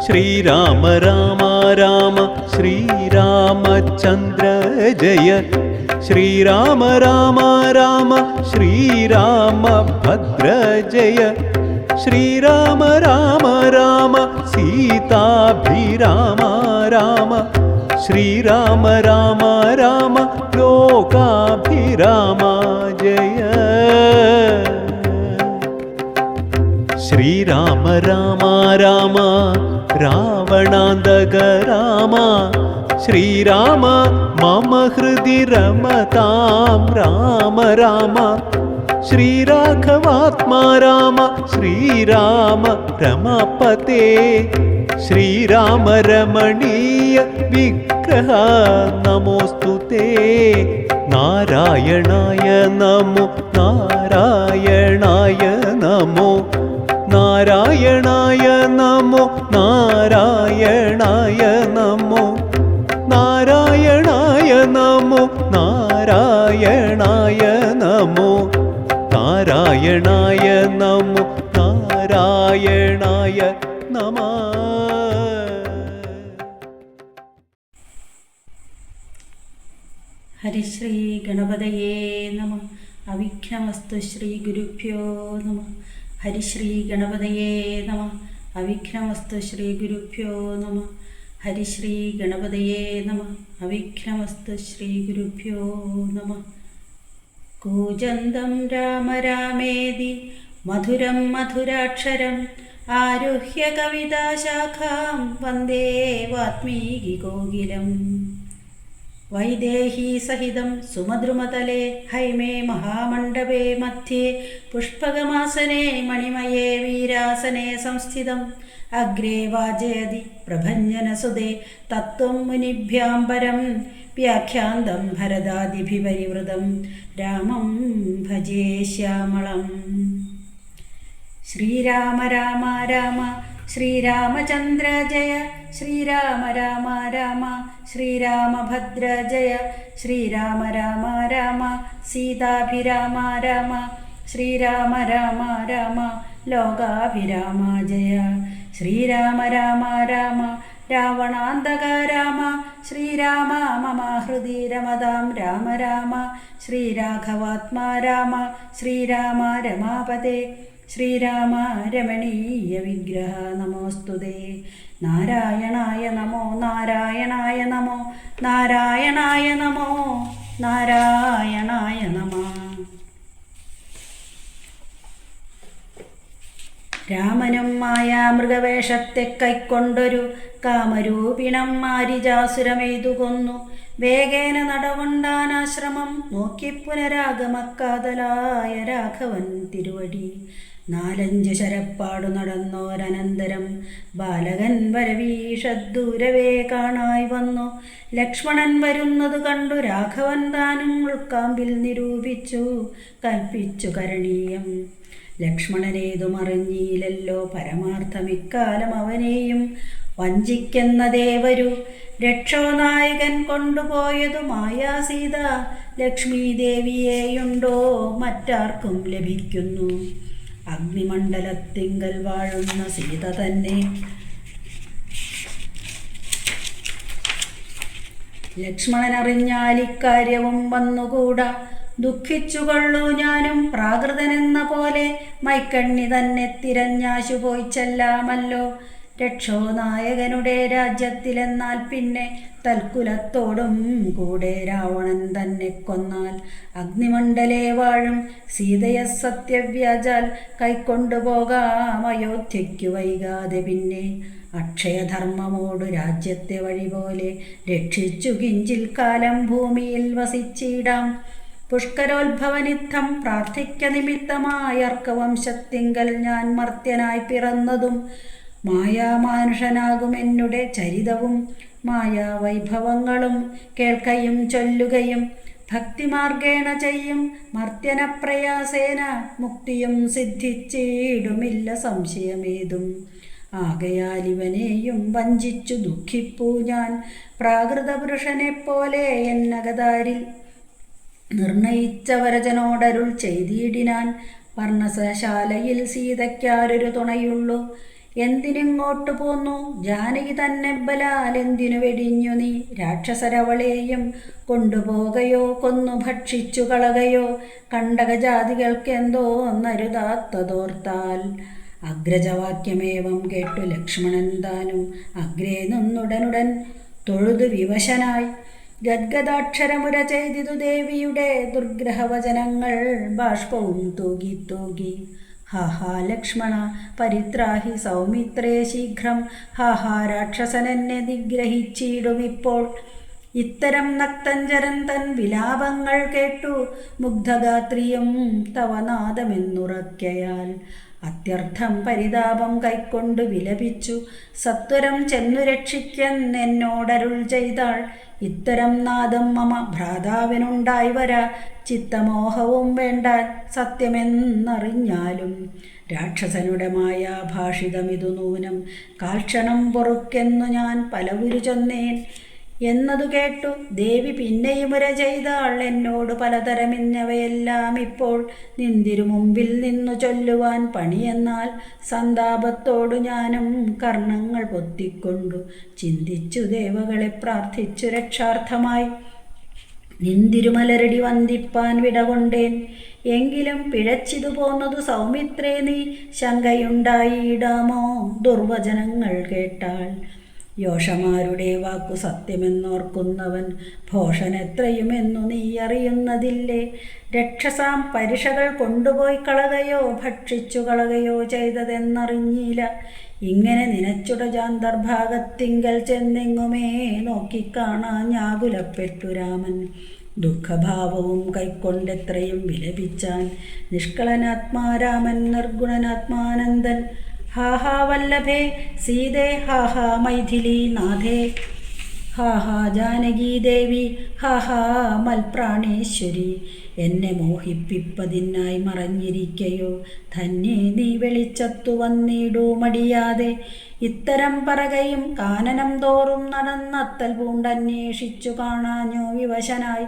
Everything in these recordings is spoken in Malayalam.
ശ്രീരാമ രാമ രാമ ശ്രീരാമചന്ദ്ര ജയ ശ്രീരാമ രാമ രാമ ശ്രീരാമഭദ്ര ജയ ശ്രീരാമ രാമ രാമ സീതാഭിരാമ രാമ ശ്രീരാമ രാമ രാമ ലോകാഭിരാമ ജയ ശ്രീരാമ രാമ രാമ രാവണാന്തക രാമ ശ്രീരാമ മമ ഹൃദി രമതാം രാമ രാമ ശ്രീരാഘവാത്മാ രാമ ശ്രീരാമ രമപതേ ശ്രീരാമ രമണീയ വിഗ്രഹ നമോസ്തുതേ നാരായണായ നമോ നാരായണായ നമോ നാരായണായ നമോ നാരായണായ നമോ നാരായണായ നമോ നാരായണായ നമോ നാരായണായ നമോ നാരായണായ നമഃ. ഹരിശ്രീ ഗണപതയേ നമഃ. അവിഘ്നമസ്തു ശ്രീ ഗുരുഭ്യോ നമഃ. ഹരിശ്രീ ഗണപതയേ നമഃ. അവിഘ്നമസ്തു ശ്രീ ഗുരുഭ്യോ നമഃ. ഹരിശ്രീ ഗണപതയേ നമഃ. അവിഘ്നമസ്തു ശ്രീ ഗുരുഭ്യോ നമഃ. കൂജന്തം രാമ രാമേതി മധുരം മധുരാക്ഷരം ആരുഹ്യ കവിതാശാഖാം വന്ദേ വാത്മീകി കോകിലം. വൈദേഹീ സഹിതം സുമദ്രുമതലേ ഹൈമേ മഹാമണ്ഡപേ മധ്യേ പുഷ്പകമാസനേ മണിമയേ വീരാസനേ സംസ്ഥിതം അഗ്രേ വാജയതി പ്രഭഞ്ജനസുതേ തത്വം മുനിഭ്യാം പരം വ്യാഖ്യാന്തം ഭരതാദിഭിപരിവൃതം രാമം ഭജേ ശ്യാമളം. ശ്രീരാമ രാമ രാമ ശ്രീരാമചന്ദ്ര ജയ ശ്രീരാമ രാമ രാമ ശ്രീരാമഭദ്ര ജയ ശ്രീരാമ രാമ രാമ സീതാഭിരാമ രാമ ശ്രീരാമ രാമ രാമ ലോകാഭിരാമ ജയ ശ്രീരാമ രാമ രാമ രാവണാന്തക രാമ ശ്രീരാമ മമ ഹൃദി രമതാം രാമ രാമ ശ്രീരാഘവാത്മാ രാമ ശ്രീരാമ രമാപതേ ശ്രീരാമ രമണീയ വിഗ്രഹ നമോസ്തുതേ. നാരായണായ നമോ നാരായണായ നമോ നാരായണായ നമോ നാരായണായ നമഃ. രാമനും മായാമൃഗവേഷത്തെ കൈക്കൊണ്ടൊരു കാമരൂപിണം മാരിജാസുരമെയ്തു കൊന്നു. വേഗേന നടകൊണ്ടാനാശ്രമം നോക്കി പുനരാഗമക്കാതലായ രാഘവൻ തിരുവടി. 4-5 ശരപ്പാടു നടന്നോരനന്തരം ബാലകൻ വരവീഷദ്ദൂരവേ കാണായി വന്നു. ലക്ഷ്മണൻ വരുന്നതു കണ്ടു രാഘവൻ താനും ഉൾക്കാമ്പിൽ നിരൂപിച്ചു കൽപ്പിച്ചു കരണീയം. ലക്ഷ്മണനേതുമറിഞ്ഞീലല്ലോ പരമാർത്ഥമിക്കാലം അവനെയും വഞ്ചിക്കുന്നതേവരു. രക്ഷോനായകൻ കൊണ്ടുപോയതു മായാസീത ലക്ഷ്മീദേവിയെയുണ്ടോ മറ്റാർക്കും ലഭിക്കുന്നു. അഗ്നിമണ്ഡലത്തിങ്കൽ വാഴുന്ന സീത തന്നെ ലക്ഷ്മണനറിഞ്ഞാൽ ഇക്കാര്യവും വന്നുകൂടാ. ദുഃഖിച്ചുകൊള്ളൂ ഞാനും പ്രാകൃതനെന്ന പോലെ മൈക്കണ്ണി തന്നെ തിരഞ്ഞാശു പോയി ചെല്ലാമല്ലോ. രക്ഷോനായകനുടെ രാജ്യത്തിലെന്നാൽ പിന്നെ തൽക്കുലത്തോടും കൂടെ രാവണൻ തന്നെ കൊന്നാൽ അഗ്നിമണ്ഡലേ വാഴും സീതയെ സത്യവ്യാജാൽ കൈക്കൊണ്ടുപോകാം അയോധ്യയ്ക്കു വൈകാതെ. പിന്നെ അക്ഷയധർമ്മമോടു രാജ്യത്തെ വഴി പോലെ രക്ഷിച്ചു കിഞ്ചിൽ കാലം ഭൂമിയിൽ വസിച്ചിടാം. പുഷ്കരോത്ഭവനിത്തം പ്രാർത്ഥിക്ക നിമിത്തമായർക്കവംശത്തിങ്കൽ ഞാൻ മർത്യനായി പിറന്നതും മായാമാനുഷനാകുമെന്നുടെ ചരിതവും മായാവൈഭവങ്ങളും കേൾക്കയും ചൊല്ലുകയും ഭക്തിമാർഗേണ ചെയ്യും മർത്യനപ്രയാസേന മുക്തിയും സിദ്ധിച്ചിടുമില്ല സംശയമേതും. ആകയാൽ ഇവനെയും വഞ്ചിച്ചു ദുഃഖിപ്പൂ ഞാൻ പ്രാകൃതപുരുഷനെപ്പോലെ എന്നകതാരിൽ നിർണയിച്ച വരജനോടരുൾ ചെയ്തിടിനാൻ. പർണശാലയിൽ സീതയ്ക്കാരൊരു തുണയുള്ളൂ എന്തിനിങ്ങോട്ടു പോന്നു? ജാനകി തന്നെ ബലാൽ എന്തിനു വെടിഞ്ഞു നീ? രാക്ഷസരവളെയും കൊണ്ടുപോകയോ കൊന്നു ഭക്ഷിച്ചു കളകയോ? കണ്ടകജാതികൾക്കെന്തോ നരുതാത്തതോർത്താൽ. അഗ്രജവാക്യമേവം കേട്ടു ലക്ഷ്മണൻ താനും അഗ്രേ നിന്നുടനുടൻ തൊഴുതു വിവശനായി. ഗദ്ഗദാക്ഷരമുര ചെയ്തിതു ദേവിയുടെ ദുർഗ്രഹവചനങ്ങൾ ബാഷ്പവും തൂകി തൂകി. ഹാഹാ ലക്ഷ്മണ പരിത്രാഹി സൗമിത്രേ ശീഘ്രം. ഹാഹാ രാക്ഷസനെന്നെ നിഗ്രഹിച്ചിടുമിപ്പോൾ. ഇത്തരം നക്തഞ്ചരൻ തൻ വിലാപങ്ങൾ കേട്ടു മുഗ്ധഗാത്രിയും തവ നാദമെന്നുറക്കയാൽ. അത്യർത്ഥം പരിതാപം കൈക്കൊണ്ടു വിലപിച്ചു സത്വരം ചെന്നു രക്ഷിക്കെന്നോടരുൾ ചെയ്താൾ. ഇത്തരം നാദം മമ ഭ്രാതാവിനുണ്ടായി വരാ. ചിത്തമോഹവും വേണ്ട സത്യമെന്നറിഞ്ഞാലും. രാക്ഷസനുടെ മായാഭാഷിതമിതു നൂനം. കാൽക്ഷണം പൊറുക്കെന്നു ഞാൻ പലവുരു ചൊന്നേൻ. എന്നതു കേട്ടു ദേവി പിന്നെയുമുര ചെയ്താൾ. എന്നോട് പലതരമിന്നവയെല്ലാം ഇപ്പോൾ നിന്തിരു മുമ്പിൽ നിന്നു ചൊല്ലുവാൻ പണിയെന്നാൽ. സന്താപത്തോടു ഞാനും കർണങ്ങൾ പൊത്തിക്കൊണ്ടു ചിന്തിച്ചു ദേവകളെ പ്രാർത്ഥിച്ചു രക്ഷാർത്ഥമായി. നിന്തിരുമലരടി വന്ദിപ്പാൻ വിടകൊണ്ടേൻ. എങ്കിലും പിഴച്ചിതു പോന്നതു സൗമിത്രേ നീ. ശങ്കയുണ്ടായിടാമോ ദുർവചനങ്ങൾ കേട്ടാൽ. യോഷമാരുടെ വാക്കു സത്യമെന്നോർക്കുന്നവൻ ഭോഷനെത്രയുമെന്നു നീ അറിയുന്നതില്ലേ. രക്ഷസാം പരിഷകൾ കൊണ്ടുപോയി കളകയോ ഭക്ഷിച്ചു കളകയോ ചെയ്തതെന്നറിഞ്ഞില്ല. ഇങ്ങനെ നിനച്ചുടജാന്തർഭാഗത്തിങ്കൽ ചെന്നെങ്ങുമേ നോക്കിക്കാണാഞ്ഞാകുലപ്പെട്ടു രാമൻ. ദുഃഖഭാവവും കൈക്കൊണ്ടെത്രയും വിലപിച്ചാൻ. നിഷ്കളനാത്മാരാമൻ നിർഗുണനാത്മാനന്ദൻ. ഹാഹാ വല്ലഭേ സീതേ, ഹാഹാ മൈഥിലി നാഥേ, ഹാഹാ ജാനകി ദേവി, ഹാഹാ മൽപ്രാണേശ്വരി. എന്നെ മോഹിപ്പിപ്പതിനായി മറഞ്ഞിരിക്കയോ? ധന്യേ നീ വെളിച്ചത്തു വന്നിടൂ മടിയാതെ. ഇത്തരം പറകയും കാനനം തോറും നടന്നത്തൽ പൂണ്ടന്വേഷിച്ചു കാണാഞ്ഞോ വിവശനായി.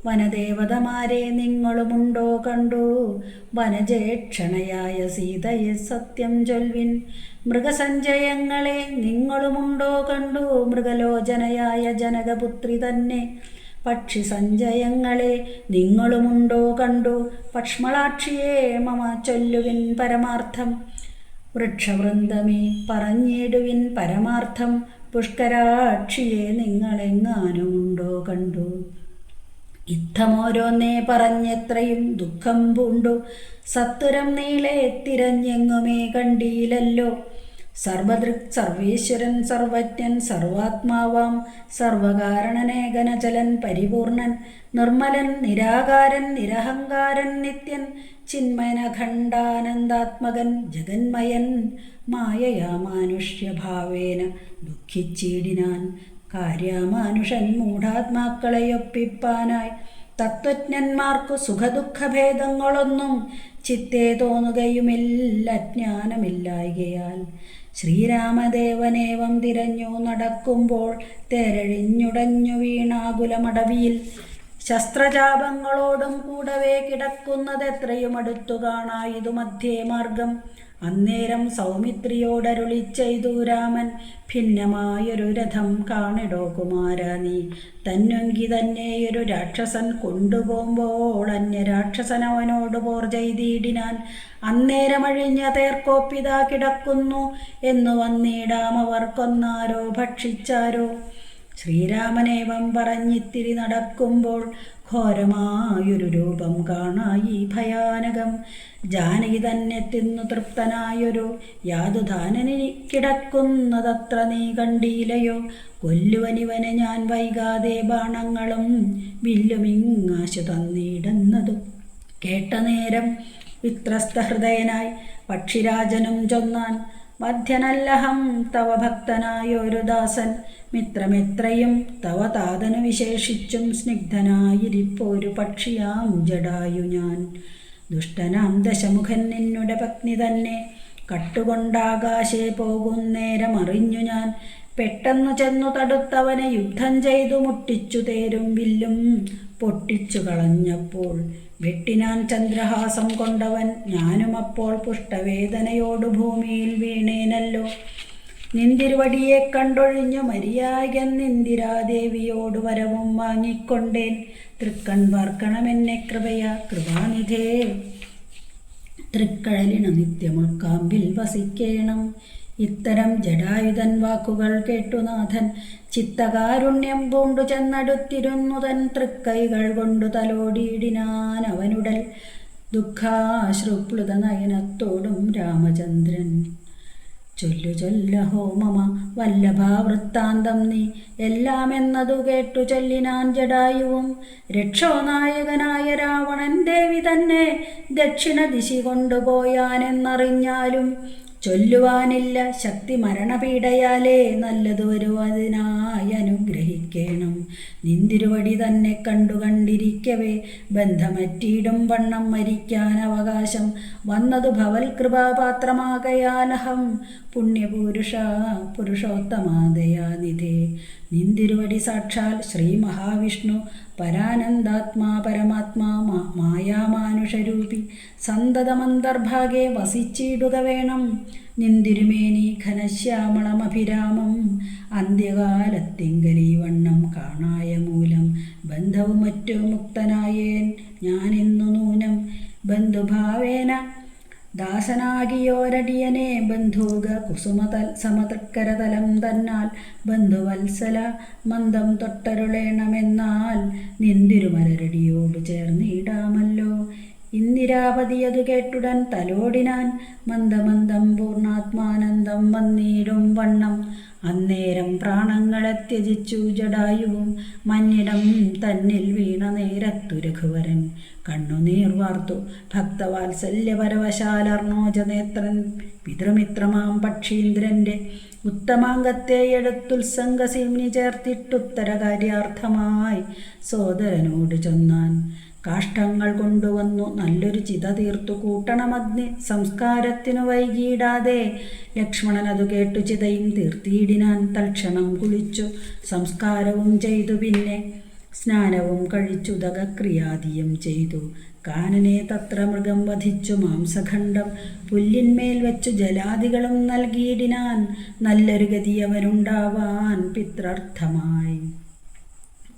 വനദേവതമാരെ നിങ്ങളുമുണ്ടോ കണ്ടു? വനജേക്ഷണയായ സീതയെ സത്യം ചൊൽവിൻ. മൃഗസഞ്ചയങ്ങളെ നിങ്ങളുമുണ്ടോ കണ്ടു? മൃഗലോചനയായ ജനകപുത്രി തന്നെ. പക്ഷി സഞ്ചയങ്ങളെ നിങ്ങളുമുണ്ടോ കണ്ടു? പക്ഷ്മളാക്ഷിയെ മമ ചൊല്ലുവിൻ പരമാർത്ഥം. വൃക്ഷവൃന്ദമേ പറഞ്ഞിടുവിൻ പരമാർത്ഥം. പുഷ്കരാക്ഷിയെ നിങ്ങളെങ്ങാനുമുണ്ടോ കണ്ടു? യുദ്ധമോരോന്നേ പറഞ്ഞെത്രയും ദുഃഖം പൂണ്ടു. സത്വരം നീളെ തിരഞ്ഞെങ്ങുമേ കണ്ടീലല്ലോ. സർവദൃക് സർവേശ്വരൻ സർവജ്ഞൻ സർവാത്മാവാം. സർവകാരണനേകനചലൻ പരിപൂർണൻ. നിർമ്മലൻ നിരാകാരൻ നിരഹങ്കാരൻ നിത്യൻ. ചിന്മയനഖണ്ഡാനന്ദാത്മകൻ ജഗന്മയൻ. മായയാ മാനുഷ്യഭാവേന ദുഃഖിച്ചിടിനാൻ. കാര്യമാനുഷൻ മൂഢാത്മാക്കളെയൊപ്പിപ്പാനായി. തത്വജ്ഞന്മാർക്കു സുഖദുഃഖഭേദങ്ങളൊന്നും ചിത്തേ തോന്നുകയുമില്ല ജ്ഞാനമില്ലായ്കയാൽ. ശ്രീരാമദേവനേവം തിരഞ്ഞു നടക്കുമ്പോൾ തേരഴിഞ്ഞുടഞ്ഞു വീണാകുലമടവിയിൽ. ശസ്ത്രചാപങ്ങളോടും കൂടവേ കിടക്കുന്നതെത്രയും അടുത്തു കാണായിതു മധ്യേ മാർഗം. അന്നേരം സൗമിത്രിയോടരുളി ചെയ്തു രാമൻ. ഭിന്നമായൊരു രഥം കാണിടോ കുമാരാ നീ. തന്നൊങ്കി തന്നെയൊരു രാക്ഷസൻ കൊണ്ടുപോകുമ്പോൾ അന്യരാക്ഷസനവനോട് പോർ ചെയ്തിടിനാൻ. അന്നേരമഴിഞ്ഞ തേർക്കോപ്പിതാ കിടക്കുന്നു എന്നു വന്നിടാം. അവർ കൊന്നാരോ ഭക്ഷിച്ചാരോ? ശ്രീരാമനേവം പറഞ്ഞിത്തിരി നടക്കുമ്പോൾ ഘോരമായൊരു രൂപം കാണായി ഭയാനകം. ജാനകി തന്നെ തിന്നു തൃപ്തനായൊരു യാതുധാനനി കിടക്കുന്നതത്ര നീ കണ്ടീലയോ? കൊല്ലുവനിവനെ ഞാൻ വൈകാതെ ബാണങ്ങളും വില്ലുമിങ്ങാശു തന്നിടുന്നതു കേട്ട നേരം വിത്രസ്തഹൃദയനായി പക്ഷിരാജനും ചൊന്നാൻ. മധ്യനല്ലഹം തവ ഭക്തനായൊരു ദാസൻ. മിത്രമെത്രയും തവ താതനു വിശേഷിച്ചും സ്നിഗ്ധനായിരിപ്പോരു പക്ഷിയാം ജടായു ഞാൻ. ദുഷ്ടനാം ദശമുഖൻ നിന്നുടെ പത്നി തന്നെ. കട്ടുകൊണ്ടാകാശേ പോകുന്നേരം അറിഞ്ഞു ഞാൻ. പെട്ടെന്നു ചെന്നു തടുത്തവനെ യുദ്ധം ചെയ്തു മുട്ടിച്ചു തേരും വില്ലും പൊട്ടിച്ചു കളഞ്ഞപ്പോൾ വെട്ടിനാൻ ചന്ദ്രഹാസം കൊണ്ടവൻ. ഞാനുമപ്പോൾ പുഷ്ടവേദനയോട് ഭൂമിയിൽ വീണേനല്ലോ. നിന്തിരുവടിയെ കണ്ടൊഴിഞ്ഞു മര്യാദൻ ഇന്ദിരാദേവിയോട് വരവും വാങ്ങിക്കൊണ്ടേൻ. തൃക്കൺ വാർക്കണമെന്നെ കൃപയാ കൃപാനിധേ. തൃക്കഴലിണ നിത്യമുൾക്കാമ്പിൽ വസിക്കേണം. ഇത്തരം ജടായുധൻ വാക്കുകൾ കേട്ടുനാഥൻ ചിത്തകാരുണ്യം പൂണ്ടു ചെന്നടുത്തിരുന്നുതൻ. തൃക്കൈകൾ കൊണ്ടു തലോടിയിടിനാൻ അവനുടൽ. ദുഃഖാശ്രുപ്ലുത നയനത്തോടും രാമചന്ദ്രൻ ചൊല്ലഹോ മമ വല്ലഭാവൃത്താന്തം നീ എല്ലാമെന്നതു കേട്ടു ചൊല്ലിനാൻ ജടായുവും. രക്ഷോനായകനായ രാവണൻ ദേവി തന്നെ ദക്ഷിണ ദിശി കൊണ്ടുപോയാനെന്നറിഞ്ഞാലും ചൊല്ലുവാനില്ല ശക്തി. മരണപീഡയാലേ നല്ലതു വരുവതിനായി അനുഗ്രഹിക്കേണം. നിന്തിരുവടി തന്നെ കണ്ടിരിക്കവേ ബന്ധമറ്റിയിടും വണ്ണം മരിക്കാൻ അവകാശം വന്നതു ഭവൽ കൃപാപാത്രമാകയാലഹം. പുരുഷോത്തമാദയാനിധേ. നിന്തിരുവടി സാക്ഷാൽ ശ്രീ മഹാവിഷ്ണു പരാനന്ദാത്മാ പരമാത്മാ മായാമാനുഷരൂപി സന്തതമന്തർഭാഗെ വസിച്ചിടുക വേണം. നിന്തിരുമേനി ഘനശ്യാമളമഭിരാമം അന്ത്യകാലത്തിങ്കലീ വണ്ണം കാണായ മൂലം. ബന്ധവും മറ്റു മുക്തനായേൻ ഞാനിന്നു നൂനം. ബന്ധുഭാവേന ദാസനാകിയോരടിയനെ ബന്ധൂക സമതൃക്കരതലം തന്നാൽ. ബന്ധുവത്സല മന്ദം തൊട്ടരുളേണമെന്നാൽ നിന്തിരുമലരടിയോടു ചേർന്നിടാമല്ലോ. ഇന്ദിരാപതിയതു കേട്ടുടൻ തലോടിനാൻ. മന്ദമന്ദം പൂർണ്ണാത്മാനന്ദം വന്നിടും വണ്ണം. അന്നേരം പ്രാണങ്ങളെ ത്യജിച്ചു ജടായുവും. മഞ്ഞിടം തന്നിൽ വീണ നേരത്തു രഘുവരൻ കണ്ണുനീർ വാർത്തു. ഭക്തവാത്സല്യപരവശാലർണോജനേത്രൻ പിതൃമിത്രമാം പക്ഷീന്ദ്രന്റെ ഉത്തമാംഗത്തെ എടുത്തുത്സംഗസിംനി ചേർത്തിട്ടുത്തരകാര്യാർത്ഥമായി സോദരനോട് ചൊന്നാൻ. കാഷ്ടങ്ങൾ കൊണ്ടുവന്നു നല്ലൊരു ചിത തീർത്തു കൂട്ടണമഗ്നി സംസ്കാരത്തിനു വൈകിയിടാതെ. ലക്ഷ്മണനതു കേട്ടു ചിതയും തീർത്തിയിടിനാൻ. തൽക്ഷണം കുളിച്ചു സംസ്കാരവും ചെയ്തു. പിന്നെ സ്നാനവും കഴിച്ചുദകക്രിയാദിയും ചെയ്തു. കാനനെ തത്ര മൃഗം വധിച്ചു മാംസഖണ്ഡം പുല്ലിന്മേൽ വെച്ചു ജലാദികളും നൽകിയിടിനാൻ. നല്ലൊരു ഗതിയവനുണ്ടാവാൻ പിത്രർത്ഥമായി.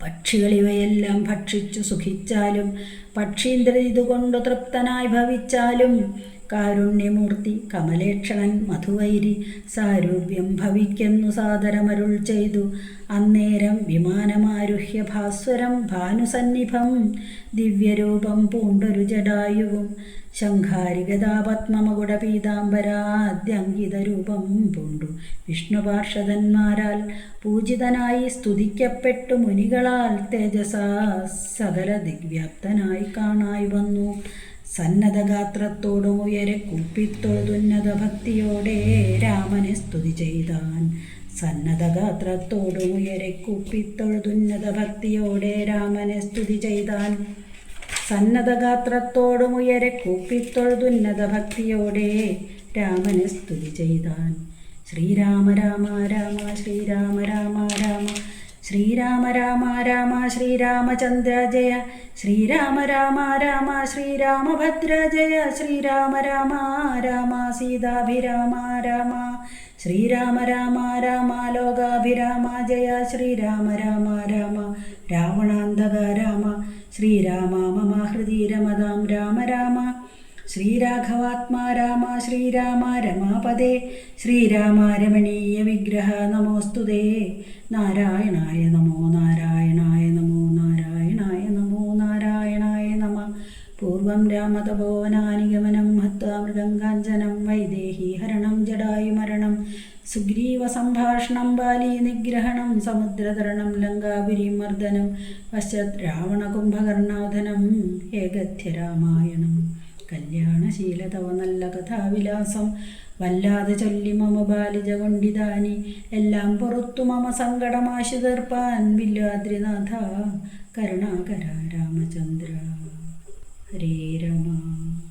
പക്ഷികളിവയെല്ലാം ഭക്ഷിച്ചു സുഖിച്ചാലും പക്ഷീന്ദ്രൻ ഇതുകൊണ്ടു തൃപ്തനായി ഭവിച്ചാലും. കാരുണ്യമൂർത്തി കമലേക്ഷണൻ മധുവൈരി സാരൂപ്യം ഭവിക്കെന്നു സാദരമരുൾ ചെയ്തു. അന്നേരം വിമാനമാരുഹ്യ ഭാസ്വരം ഭാനുസന്നിഭം ദിവ്യരൂപം പൂണ്ടൊരു ജടായുവും. ശംഖാരിഗതാപത്മമകുട പീതാംബരാദ്യങ്കിതരൂപം പൂണ്ടു വിഷ്ണുപാർഷദന്മാരാൽ പൂജിതനായി സ്തുതിക്കപ്പെട്ടു മുനികളാൽ. തേജസാ സകല ദിഗ്വ്യാപ്തനായി കാണായി വന്നു. സന്നദ്ധഗാത്രത്തോടും ഉയരെ കൂപ്പിത്തൊഴുതുന്നത ഭക്തിയോടെ രാമനെ സ്തുതി ചെയ്താൻ. സന്നദ്ധഗാത്രത്തോടും ഉയരെ കൂപ്പിത്തൊഴുതുന്നത ഭക്തിയോടെ രാമനെ സ്തുതി ചെയ്താൻ. സന്നദ്ധഗാത്രത്തോടും ഉയരെ കൂപ്പിത്തൊഴുതുന്നത ഭക്തിയോടെ രാമനെ സ്തുതി ചെയ്താൻ. ശ്രീരാമ രാമ രാമ ശ്രീരാമ രാമ രാമ ശ്രീരാമ രാമ രാമ ശ്രീരാമചന്ദ്ര ജയ. ശ്രീരാമ രാമ രാമ ശ്രീരാമഭദ്ര ജയ. ശ്രീരാമ രാമ രാമ സീതാഭിരാമ രാമ. ശ്രീരാമ രാമ രാമ ലോകാഭിരാമ ജയ. ശ്രീരാമ രാമ രാമ രാവണാന്തക രാമ. ശ്രീരാമ മമ ഹൃദി രമതാം രാമ രാമ. ശ്രീരാഘവാത്മാ രാമ. ശ്രീരാമ രമാപദേ. ശ്രീരാമ രമണീയ വിഗ്രഹ നമോസ്തുതേ. നാരായണായ നമോ നാരായണായ നമോ നാരായണായ നമോ നാരായണായ നമ. പൂർവം രാമതപോവനാനിഗമനം ഹത്വാ മൃഗങ്കാഞ്ചനം വൈദേഹി ഹരണം ജടായുമരണം. സുഗ്രീവസംഭാഷണം ബാലീ നിഗ്രഹണം സമുദ്രതരണം ലങ്കാപുരീമർദ്ദനം. പശ്ചാത് രാവണകുംഭകർണാധനം ഏകഥ്യ രാമായണം. കല്യാണശീലതവ നല്ല കഥാവിലാസം വല്ലാതെ ചൊല്ലി മമ ബാലിജ കൊണ്ടിതാനി. എല്ലാം പുറത്തു മമ സങ്കടമാശു തീർപ്പാൻ വില്ലാദ്രിനാഥ കരുണാകര രാമചന്ദ്ര. ഹരേ രമ.